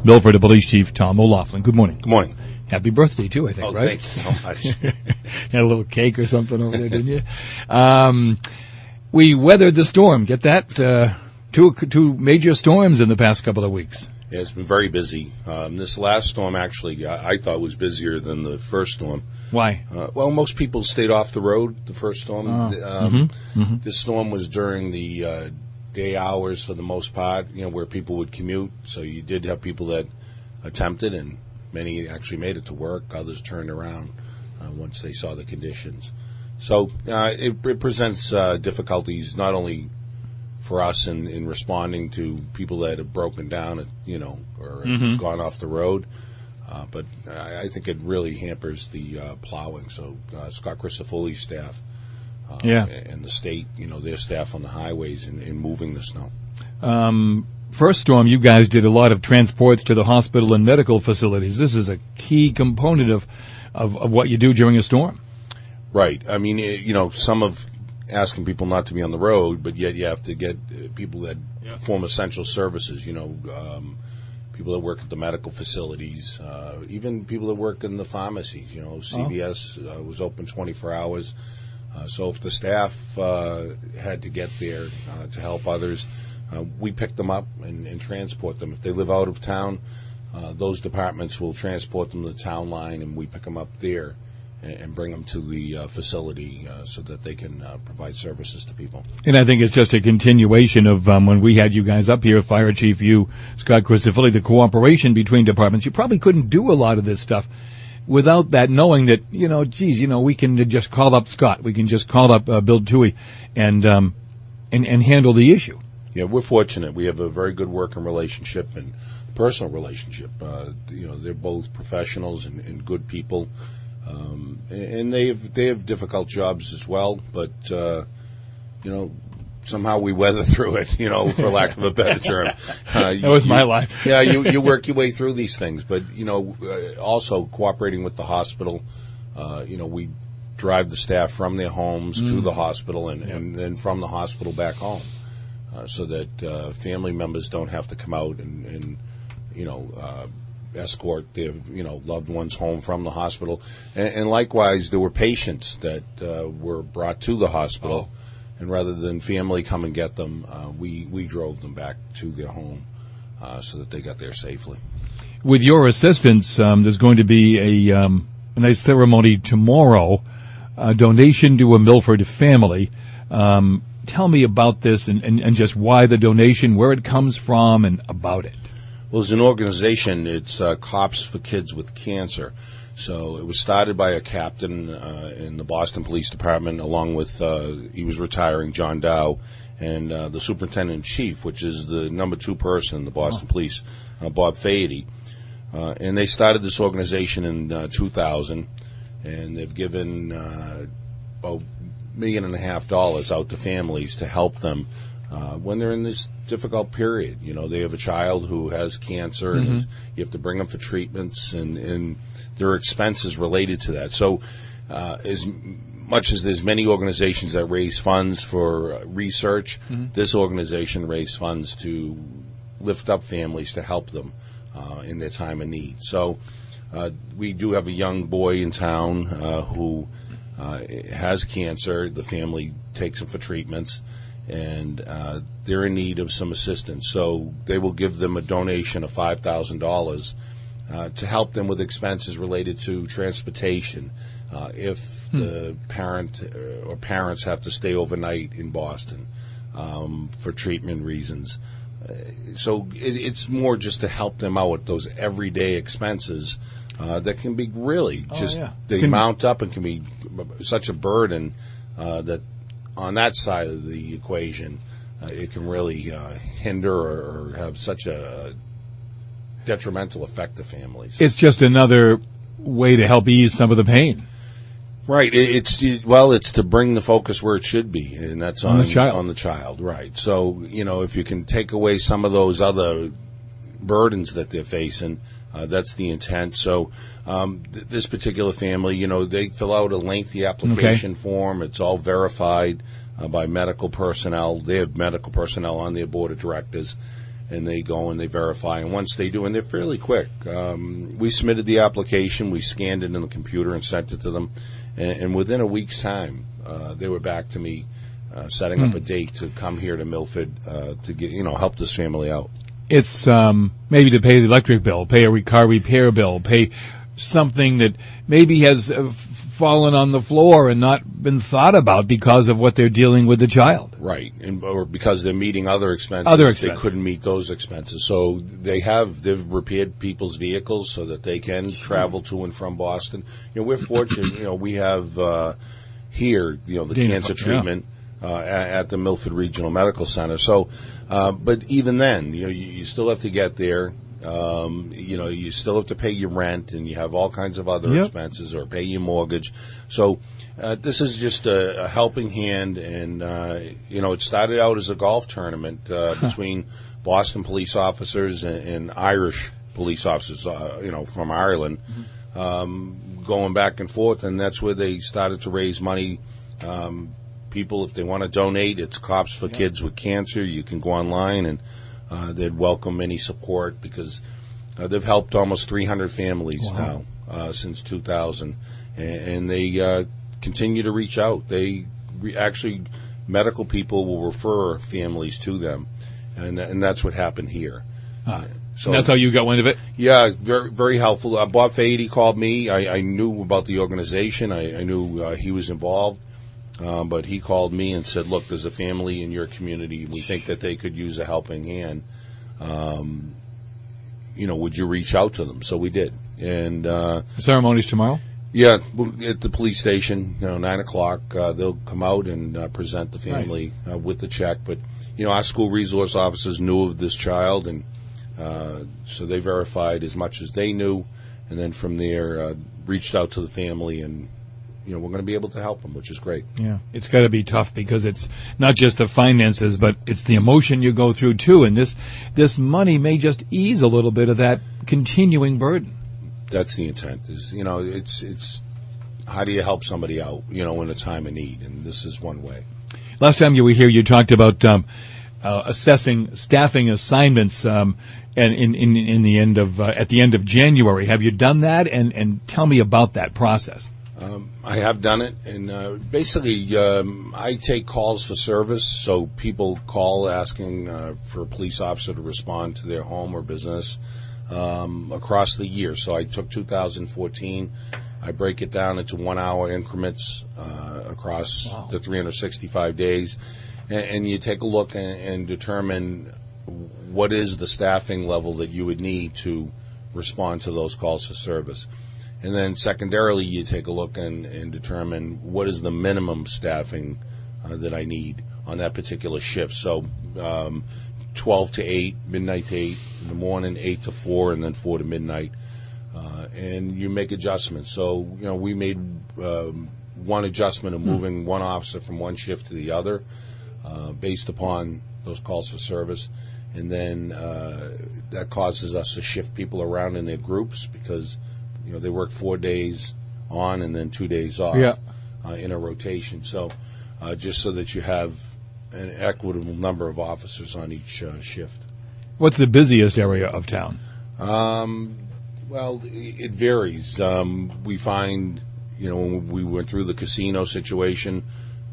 Milford Police Chief Tom O'Loughlin. Good morning. Good morning. Happy birthday, too, I think, right? Thanks so much. Had a little cake or something over there, didn't you? We weathered the storm. Get that? Two major storms in the past couple of weeks. Yeah, it's been very busy. This last storm, actually, I thought was busier than the first storm. Why? Well, most people stayed off the road the first storm. This storm was during the day hours for the most part, where people would commute. So you did have people that attempted, and many actually made it to work. Others turned around once they saw the conditions. So it presents difficulties not only for us in responding to people that have broken down, or gone off the road, but I think it really hampers the plowing. So Scott Crisafulli's staff and the state, their staff on the highways in moving the snow. First storm, you guys did a lot of transports to the hospital and medical facilities. This is a key component of what you do during a storm. Right. I mean, some of asking people not to be on the road, but yet you have to get people that form essential services, people that work at the medical facilities, even people that work in the pharmacies. CVS was open 24 hours. So if the staff had to get there to help others, we pick them up and transport them. If they live out of town, those departments will transport them to the town line, and we pick them up there and bring them to the facility so that they can provide services to people. And I think it's just a continuation of when we had you guys up here, Fire Chief, you, Scott Crisafulli, the cooperation between departments. You probably couldn't do a lot of this stuff without that, knowing that, we can just call up Scott. We can just call up Bill Toohey and handle the issue. Yeah, we're fortunate. We have a very good working relationship and personal relationship. They're both professionals and good people. And they have difficult jobs as well, but somehow we weather through it, for lack of a better term. That was my life. Yeah, you work your way through these things, but also cooperating with the hospital. We drive the staff from their homes to the hospital and then from the hospital back home, so that family members don't have to come out and escort their loved ones home from the hospital, and likewise there were patients that were brought to the hospital, and rather than family come and get them, we drove them back to their home so that they got there safely. With your assistance, there's going to be a nice ceremony tomorrow, a donation to a Milford family. Tell me about this and just why the donation, where it comes from, and about it. Well, as an organization, it's Cops for Kids with Cancer. So it was started by a captain in the Boston Police Department, along with, he was retiring, John Dow, and the superintendent-in-chief, which is the number 2 person in the Boston Police, Bob Fahey. And they started this organization in 2000, and they've given about $1.5 million out to families to help them when they're in this difficult period. They have a child who has cancer, and you have to bring them for treatments, and there are expenses related to that. So as much as there's many organizations that raise funds for research, this organization raised funds to lift up families to help them in their time of need. So we do have a young boy in town who has cancer. The family takes him for treatments, and they're in need of some assistance. So they will give them a donation of $5,000 to help them with expenses related to transportation if the parent or parents have to stay overnight in Boston for treatment reasons. So it's more just to help them out with those everyday expenses that can be really they mount up and can be such a burden that on that side of the equation, it can really hinder or have such a detrimental effect to families. It's just another way to help ease some of the pain. Right. It's to bring the focus where it should be, and that's on the child. On the child, right. So, if you can take away some of those other burdens that they're facing, that's the intent. So this particular family, they fill out a lengthy application form. It's all verified by medical personnel. They have medical personnel on their board of directors. and they go and they verify. And once they do, and they're fairly quick, we submitted the application, we scanned it in the computer and sent it to them, and within a week's time, they were back to me, setting up a date to come here to Milford to get, help this family out. It's maybe to pay the electric bill, pay a car repair bill, pay something that maybe has fallen on the floor and not been thought about because of what they're dealing with the child. Right, or because they're meeting other expenses. They couldn't meet those expenses. So they've repaired people's vehicles so that they can travel to and from Boston. We're fortunate, we have here, the cancer treatment at the Milford Regional Medical Center. So, but even then, you still have to get there. You still have to pay your rent, and you have all kinds of other expenses, or pay your mortgage. So this is just a helping hand, and it started out as a golf tournament between Boston police officers and Irish police officers, from Ireland, going back and forth, and that's where they started to raise money. People, if they want to donate, it's Cops for Kids with Cancer. You can go online and they'd welcome any support, because they've helped almost 300 families now since 2000, and they continue to reach out. Actually, medical people will refer families to them, and that's what happened here. So that's how you got wind of it? Yeah, very, very helpful. Bob Fahey called me. I knew about the organization. I knew he was involved. But he called me and said, look, there's a family in your community. We think that they could use a helping hand. Would you reach out to them? So we did. And the ceremony's tomorrow? Yeah, at the police station, 9:00. They'll come out and present the family with the check. But, our school resource officers knew of this child, and so they verified as much as they knew. And then from there, reached out to the family, and we're going to be able to help them, which is great. Yeah, it's got to be tough, because it's not just the finances, but it's the emotion you go through too. And this money may just ease a little bit of that continuing burden. That's the intent. It's how do you help somebody out, in a time of need, and this is one way. Last time you were here, you talked about assessing staffing assignments, and in the end of at the end of January. Have you done that? And tell me about that process. I have done it, and basically I take calls for service, so people call asking for a police officer to respond to their home or business across the year. So I took 2014, I break it down into 1 hour increments across the 365 days, and you take a look and determine what is the staffing level that you would need to respond to those calls for service. And then secondarily, you take a look and determine what is the minimum staffing that I need on that particular shift. So 12 to 8, midnight to 8 in the morning, 8 to 4, and then 4 to midnight. And you make adjustments. So, we made one adjustment of moving one officer from one shift to the other based upon those calls for service. And then that causes us to shift people around in their groups, because they work 4 days on and then 2 days off in a rotation. So just so that you have an equitable number of officers on each shift. What's the busiest area of town? Well, it varies. We find, when we went through the casino situation,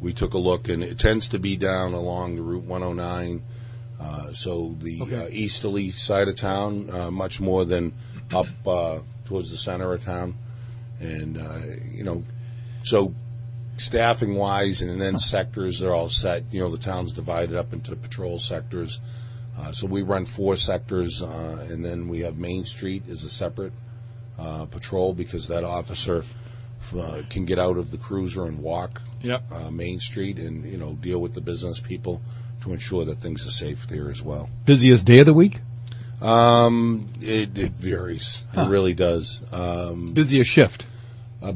we took a look, and it tends to be down along the Route 109. So the easterly side of town, much more than up towards the center of town. And, so staffing-wise, and then sectors are all set. The town's divided up into patrol sectors. So we run 4 sectors, and then we have Main Street as a separate patrol, because that officer can get out of the cruiser and walk Main Street and, deal with the business people to ensure that things are safe there as well. Busiest day of the week? It varies. It really does. Busiest shift?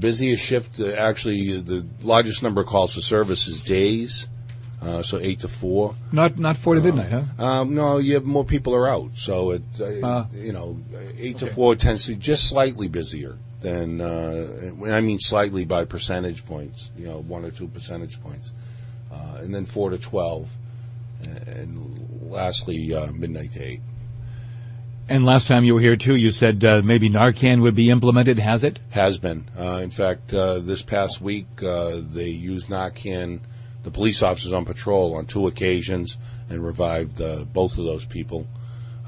Busiest shift, actually, the largest number of calls for service is days, so 8 to 4. Not 4 to midnight, huh? No, you have more people are out, so it 8 to 4 tends to be just slightly busier than. I mean slightly by percentage points, 1 or 2 percentage points, and then 4 to 12 and lastly, midnight to 8. And last time you were here, too, you said maybe Narcan would be implemented. Has it? Has been. In fact, this past week, they used Narcan, the police officers on patrol, on 2 occasions and revived both of those people.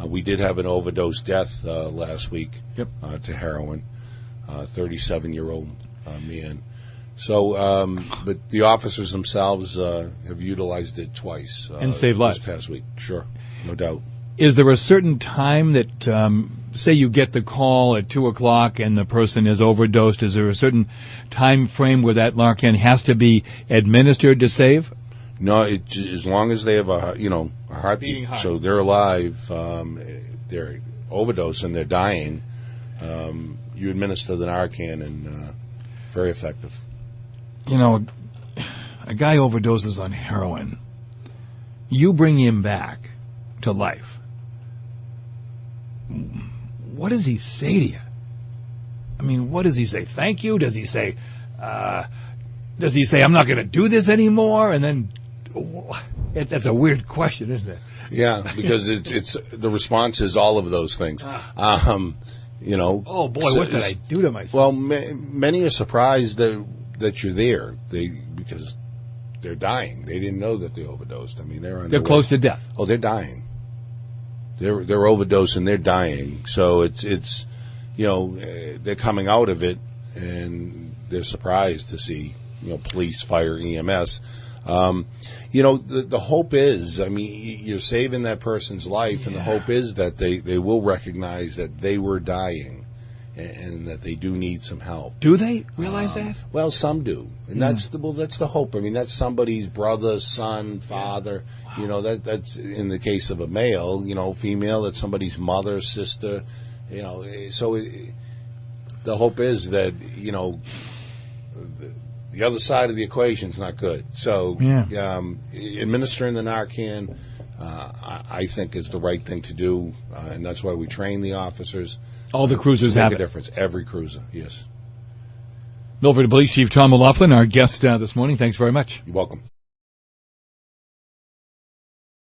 We did have an overdose death last week. Yep. To heroin, 37-year-old man. So, but the officers themselves have utilized it twice. And saved lives. This past week, sure, no doubt. Is there a certain time that, say you get the call at 2 o'clock and the person is overdosed, is there a certain time frame where that Narcan has to be administered to save? No, as long as they have a heartbeat, so they're alive, they're overdosed and they're dying, you administer the Narcan, and very effective. You know, a guy overdoses on heroin. You bring him back to life. What does he say to you? I mean, what does he say? Thank you? Does he say, I'm not going to do this anymore? And then, that's a weird question, isn't it? Yeah, because it's the response is all of those things. Oh boy, what did I do to myself? Well, many are surprised that you're there. Because they're dying. They didn't know that they overdosed. I mean, they're close to death. Oh, they're dying. They're overdosing. They're dying. So it's they're coming out of it and they're surprised to see police, fire, EMS. The hope is, I mean, you're saving that person's life, and the hope is that they will recognize that they were dying and that they do need some help. Do they realize that? Well, some do. And that's the hope. I mean, that's somebody's brother, son, father. Wow. That's in the case of a male, female, that's somebody's mother, sister, so the hope is that, the other side of the equation is not good. So, administering the Narcan, I think is the right thing to do, and that's why we train the officers. All the cruisers have a difference. Every cruiser, yes. Milford Police Chief Tom O'Loughlin, our guest this morning. Thanks very much. You're welcome.